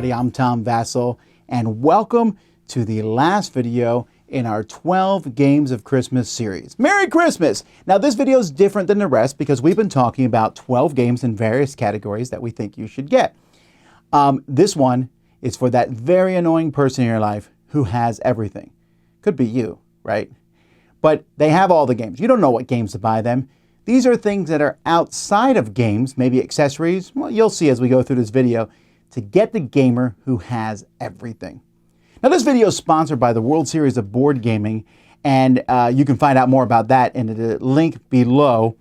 everybody. I'm Tom Vassell, and welcome to the last video in our 12 Games of Christmas series. Merry Christmas! Now, this video is different than the rest because we've been talking about 12 games in various categories that we think you should get. This one is for that very annoying person in your life who has everything. Could be you, right? But they have all the games. You don't know what games to buy them. These are things that are outside of games, maybe accessories. Well, you'll see as we go through this video, to get the gamer who has everything. Now, this video is sponsored by the World Series of Board Gaming, and you can find out more about that in the link below.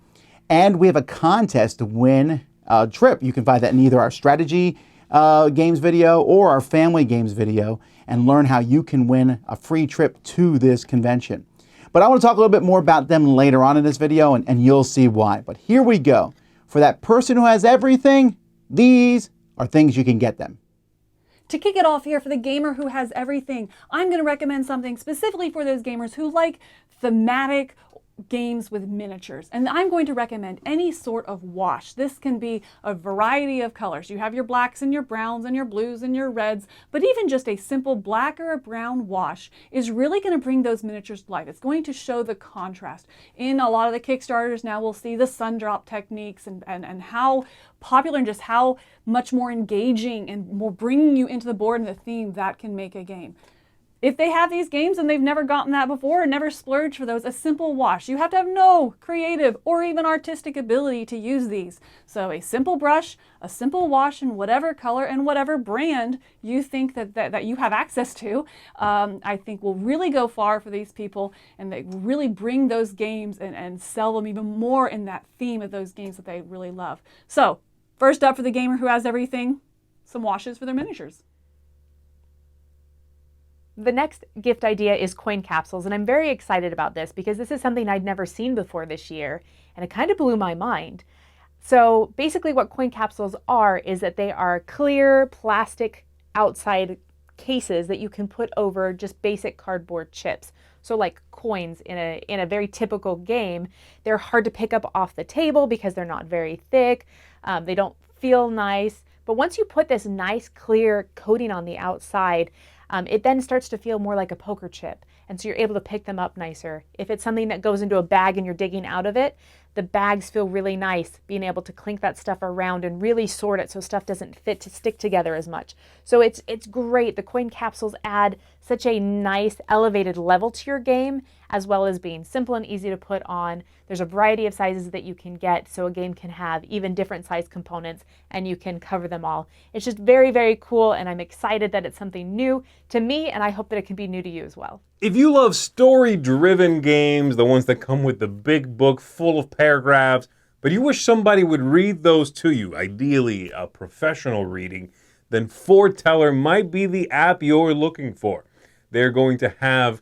And we have a contest to win a trip. You can find that in either our strategy games video or our family games video and learn how you can win a free trip to this convention. But I want to talk a little bit more about them later on in this video, and you'll see why. But here we go. For that person who has everything, these are things you can get them. To kick it off here for the gamer who has everything, I'm going to recommend something specifically for those gamers who like thematic games with miniatures. And I'm going to recommend any sort of wash. This can be a variety of colors. You have your blacks and your browns and your blues and your reds, but even just a simple black or a brown wash is really going to bring those miniatures to life. It's going to show the contrast. In a lot of the Kickstarters now, we'll see the sun drop techniques and how popular and just how much more engaging and more bringing you into the board and the theme that can make a game. If they have these games and they've never gotten that before and never splurged for those, a simple wash. You have to have no creative or even artistic ability to use these. So a simple brush, a simple wash in whatever color and whatever brand you think that you have access to, I think will really go far for these people, and they really bring those games and sell them even more in that theme of those games that they really love. So first up for the gamer who has everything, some washes for their miniatures. The next gift idea is coin capsules, and I'm very excited about this because this is something I'd never seen before this year, and it kind of blew my mind. So basically what coin capsules are is that they are clear plastic outside cases that you can put over just basic cardboard chips. So like coins in a very typical game, they're hard to pick up off the table because they're not very thick, they don't feel nice, but once you put this nice clear coating on the outside, it then starts to feel more like a poker chip. And so you're able to pick them up nicer. If it's something that goes into a bag and you're digging out of it, the bags feel really nice, being able to clink that stuff around and really sort it so stuff doesn't fit to stick together as much. So it's great. The coin capsules add such a nice elevated level to your game, as well as being simple and easy to put on. There's a variety of sizes that you can get, so a game can have even different size components and you can cover them all. It's just very, very cool, and I'm excited that it's something new to me, and I hope that it can be new to you as well. If you love story-driven games, the ones that come with the big book full of paragraphs, but you wish somebody would read those to you, ideally a professional reading, then Foreteller might be the app you're looking for. They're going to have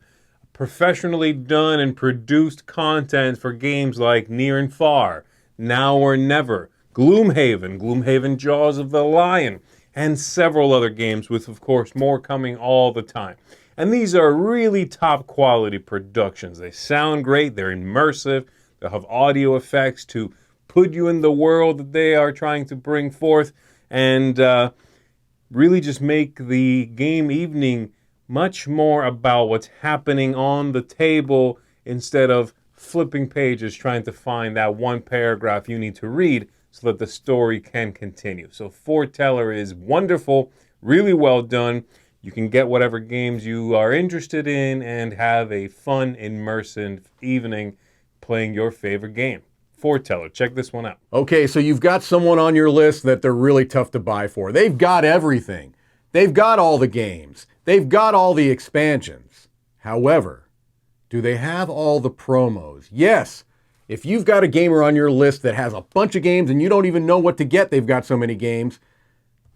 professionally done and produced content for games like Near and Far, Now or Never, Gloomhaven, Jaws of the Lion, and several other games with, of course, more coming all the time. And these are really top quality productions. They sound great, they're immersive, they'll have audio effects to put you in the world that they are trying to bring forth, and really just make the game evening much more about what's happening on the table instead of flipping pages trying to find that one paragraph you need to read so that the story can continue. So Foreteller is wonderful, really well done. You can get whatever games you are interested in and have a fun, immersive evening playing your favorite game. Foreteller, check this one out. Okay, so you've got someone on your list that they're really tough to buy for. They've got everything. They've got all the games. They've got all the expansions. However, do they have all the promos? Yes. If you've got a gamer on your list that has a bunch of games and you don't even know what to get, they've got so many games,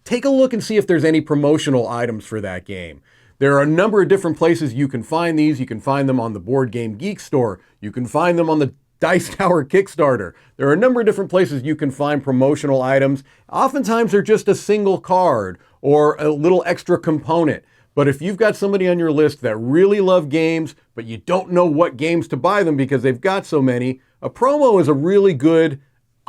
take a look and see if there's any promotional items for that game. There are a number of different places you can find these. You can find them on the Board Game Geek store. You can find them on the Dice Tower Kickstarter. There are a number of different places you can find promotional items. Oftentimes they're just a single card or a little extra component. But if you've got somebody on your list that really love games, but you don't know what games to buy them because they've got so many, a promo is a really good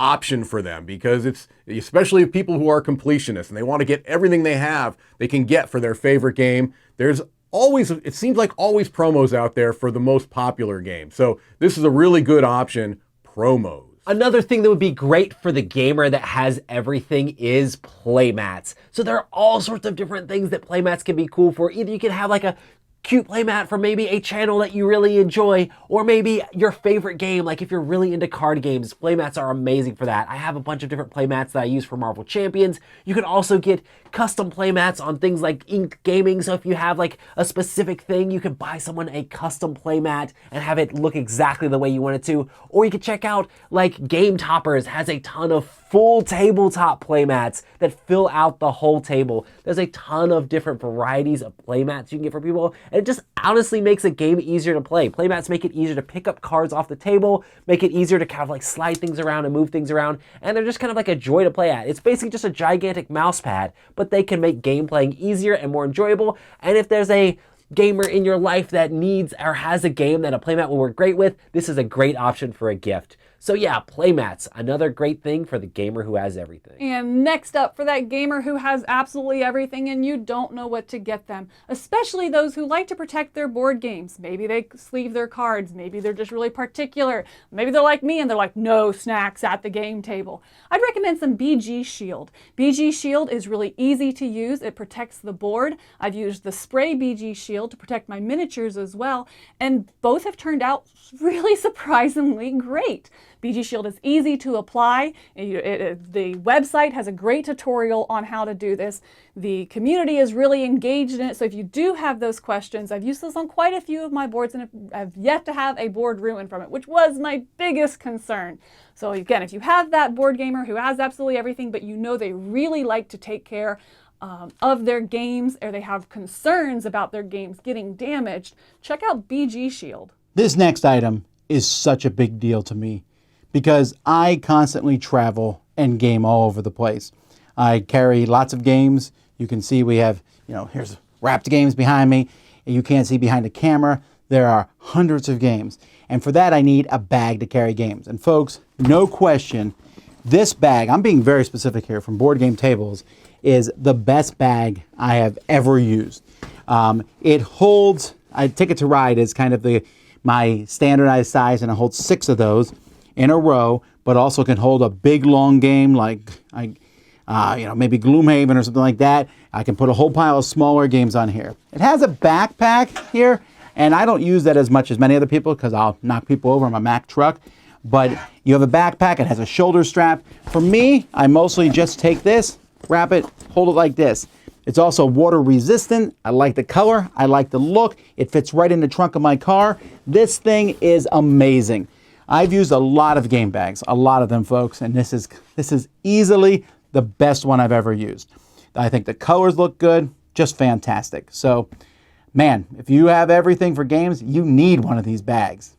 option for them, because it's, especially people who are completionists and they want to get everything they can get for their favorite game. There's always, it seems like always promos out there for the most popular game. So this is a really good option, promos. Another thing that would be great for the gamer that has everything is playmats. So there are all sorts of different things that playmats can be cool for. Either you can have like a cute playmat for maybe a channel that you really enjoy, or maybe your favorite game. Like if you're really into card games, playmats are amazing for that. I have a bunch of different playmats that I use for Marvel Champions. You can also get custom playmats on things like Ink Gaming. So if you have like a specific thing, you can buy someone a custom playmat and have it look exactly the way you want it to. Or you can check out like Game Toppers has a ton of full tabletop playmats that fill out the whole table. There's a ton of different varieties of playmats you can get for people, and it just honestly makes a game easier to play. Playmats make it easier to pick up cards off the table, make it easier to kind of like slide things around and move things around, and they're just kind of like a joy to play at. It's basically just a gigantic mouse pad, but they can make game playing easier and more enjoyable. And if there's a gamer in your life that needs or has a game that a playmat will work great with, this is a great option for a gift. So yeah, playmats, another great thing for the gamer who has everything. And next up, for that gamer who has absolutely everything and you don't know what to get them, especially those who like to protect their board games. Maybe they sleeve their cards, maybe they're just really particular, maybe they're like me and they're like, no snacks at the game table. I'd recommend some BG Shield. BG Shield is really easy to use. It protects the board. I've used the spray BG Shield to protect my miniatures as well, and both have turned out really surprisingly great. BG Shield is easy to apply. The website has a great tutorial on how to do this. The community is really engaged in it, so if you do have those questions, I've used this on quite a few of my boards and I've yet to have a board ruined from it, which was my biggest concern. So again, if you have that board gamer who has absolutely everything, but you know they really like to take care of their games, or they have concerns about their games getting damaged, check out BG Shield. This next item is such a big deal to me, because I constantly travel and game all over the place. I carry lots of games. You can see we have, here's wrapped games behind me. And you can't see behind the camera. There are hundreds of games. And for that, I need a bag to carry games. And folks, no question, this bag, I'm being very specific here, from Board Game Tables, is the best bag I have ever used. It holds, Ticket to Ride is kind of my standardized size, and it holds 6 of those in a row, but also can hold a big long game like maybe Gloomhaven or something like that. I can put a whole pile of smaller games on here. It has a backpack here, and I don't use that as much as many other people because I'll knock people over in my Mack truck. But you have a backpack, it has a shoulder strap. For me, I mostly just take this, wrap it, hold it like this. It's also water resistant. I like the color, I like the look. It fits right in the trunk of my car. This thing is amazing. I've used a lot of game bags, a lot of them, folks, and this is easily the best one I've ever used. I think the colors look good, just fantastic. So, man, if you have everything for games, you need one of these bags.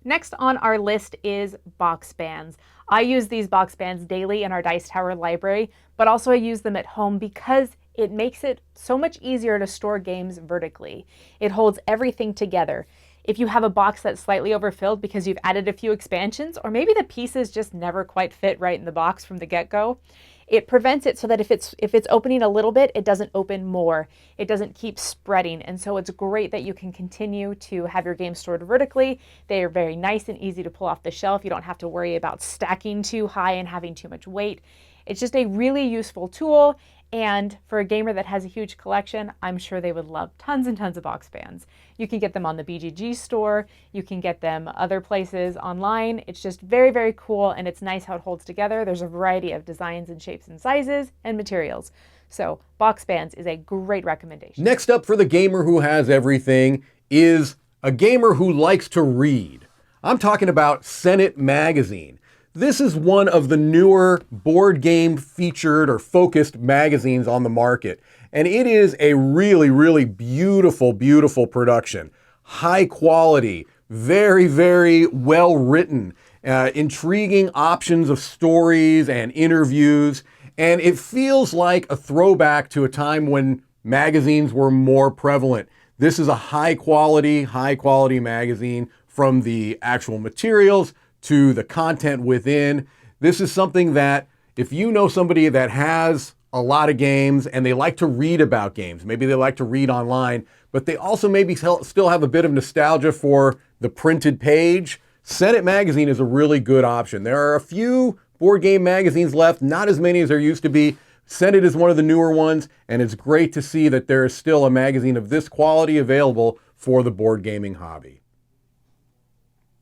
Next on our list is box bands. I use these box bands daily in our Dice Tower library, but also I use them at home because it makes it so much easier to store games vertically. It holds everything together. If you have a box that's slightly overfilled because you've added a few expansions, or maybe the pieces just never quite fit right in the box from the get-go, it prevents it so that if it's opening a little bit, it doesn't open more. It doesn't keep spreading. And so it's great that you can continue to have your games stored vertically. They are very nice and easy to pull off the shelf. You don't have to worry about stacking too high and having too much weight. It's just a really useful tool. And for a gamer that has a huge collection, I'm sure they would love tons and tons of box bands. You can get them on the BGG store. You can get them other places online. It's just very, very cool, and it's nice how it holds together. There's a variety of designs and shapes and sizes and materials. So box bands is a great recommendation. Next up for the gamer who has everything is a gamer who likes to read. I'm talking about Senet Magazine. This is one of the newer board game featured or focused magazines on the market. And it is a really, really beautiful, beautiful production. High quality, very, very well written, intriguing options of stories and interviews. And it feels like a throwback to a time when magazines were more prevalent. This is a high quality magazine, from the actual materials to the content within. This is something that if you know somebody that has a lot of games and they like to read about games, maybe they like to read online, but they also maybe still have a bit of nostalgia for the printed page, Senet Magazine is a really good option. There are a few board game magazines left, not as many as there used to be. Senet is one of the newer ones, and it's great to see that there is still a magazine of this quality available for the board gaming hobby.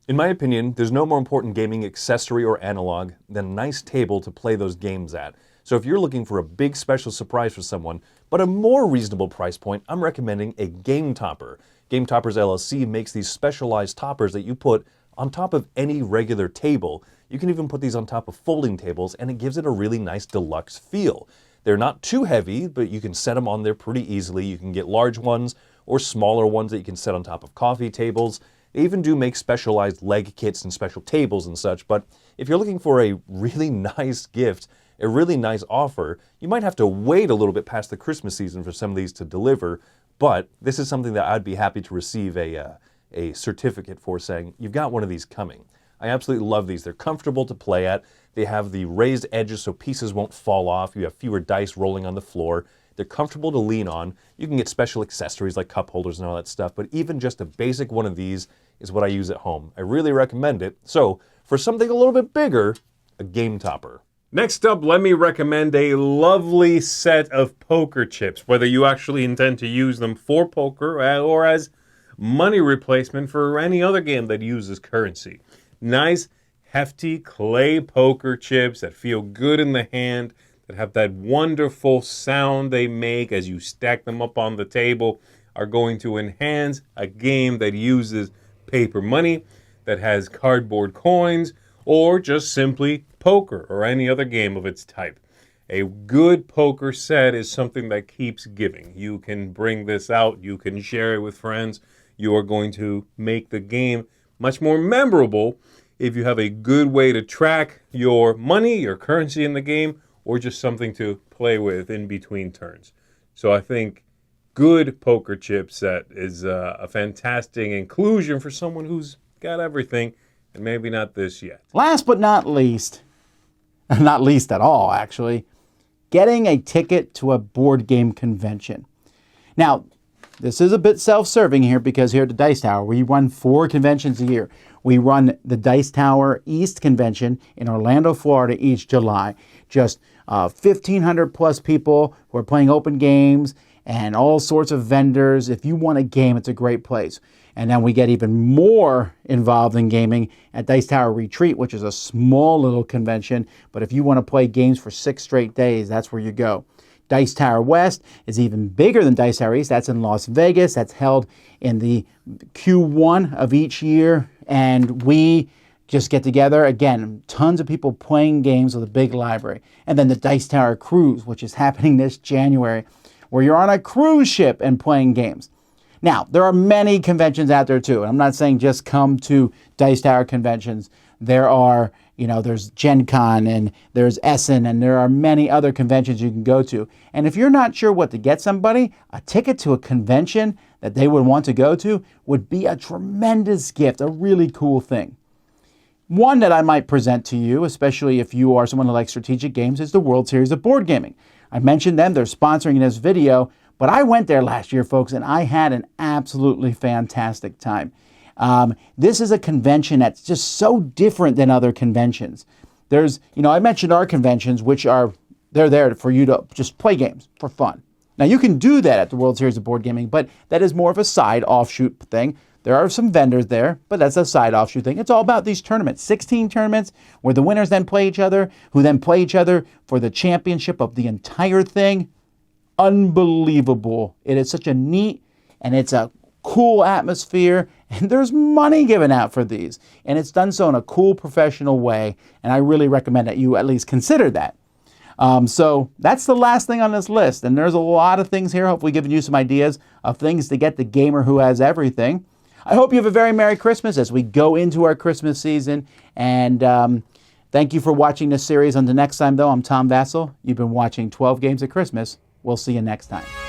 In my opinion, there's no more important gaming accessory or analog than a nice table to play those games at. So if you're looking for a big special surprise for someone, but a more reasonable price point, I'm recommending a Game Topper. Game Toppers LLC makes these specialized toppers that you put on top of any regular table. You can even put these on top of folding tables, and it gives it a really nice deluxe feel. They're not too heavy, but you can set them on there pretty easily. You can get large ones or smaller ones that you can set on top of coffee tables. They even do make specialized leg kits and special tables and such, but if you're looking for a really nice gift, a really nice offer, you might have to wait a little bit past the Christmas season for some of these to deliver, but this is something that I'd be happy to receive a certificate for, saying, you've got one of these coming. I absolutely love these. They're comfortable to play at. They have the raised edges so pieces won't fall off. You have fewer dice rolling on the floor. They're comfortable to lean on. You can get special accessories like cup holders and all that stuff, but even just a basic one of these is what I use at home. I really recommend it. So for something a little bit bigger, a Game Topper. Next up, let me recommend a lovely set of poker chips, whether you actually intend to use them for poker or as money replacement for any other game that uses currency. Nice, hefty clay poker chips that feel good in the hand, that have that wonderful sound they make as you stack them up on the table, are going to enhance a game that uses paper money, that has cardboard coins, or just simply poker or any other game of its type. A good poker set is something that keeps giving. You can bring this out, you can share it with friends. You are going to make the game much more memorable if you have a good way to track your money, your currency in the game, or just something to play with in between turns. So I think good poker chip set is a fantastic inclusion for someone who's got everything, and maybe not this yet. Last but not least at all actually, getting a ticket to a board game convention. Now, this is a bit self-serving here because here at the Dice Tower, we run 4 conventions a year. We run the Dice Tower East Convention in Orlando, Florida each July. Just 1,500 plus people who are playing open games and all sorts of vendors. If you want a game, it's a great place. And then we get even more involved in gaming at Dice Tower Retreat, which is a small little convention. But if you want to play games for 6 straight days, that's where you go. Dice Tower West is even bigger than Dice Tower East. That's in Las Vegas. That's held in the Q1 of each year. And we just get together. Again, tons of people playing games with a big library. And then the Dice Tower Cruise, which is happening this January, where you're on a cruise ship and playing games. Now, there are many conventions out there too. And I'm not saying just come to Dice Tower conventions. There are, there's Gen Con and there's Essen and there are many other conventions you can go to. And if you're not sure what to get somebody, a ticket to a convention that they would want to go to would be a tremendous gift, a really cool thing. One that I might present to you, especially if you are someone who likes strategic games, is the World Series of Board Gaming. I mentioned them, they're sponsoring this video, but I went there last year, folks, and I had an absolutely fantastic time. This is a convention that's just so different than other conventions. There's, I mentioned our conventions, which they're there for you to just play games for fun. Now, you can do that at the World Series of Board Gaming, but that is more of a side offshoot thing. There are some vendors there, but that's a side offshoot thing. It's all about these tournaments, 16 tournaments, where the winners then play each other, who then play each other for the championship of the entire thing. Unbelievable. It is such a neat, and it's a cool atmosphere, and there's money given out for these. And it's done so in a cool, professional way, and I really recommend that you at least consider that. So that's the last thing on this list, and there's a lot of things here, hopefully giving you some ideas of things to get the gamer who has everything. I hope you have a very Merry Christmas as we go into our Christmas season, and thank you for watching this series. Until next time, though, I'm Tom Vassell. You've been watching 12 Games of Christmas. We'll see you next time.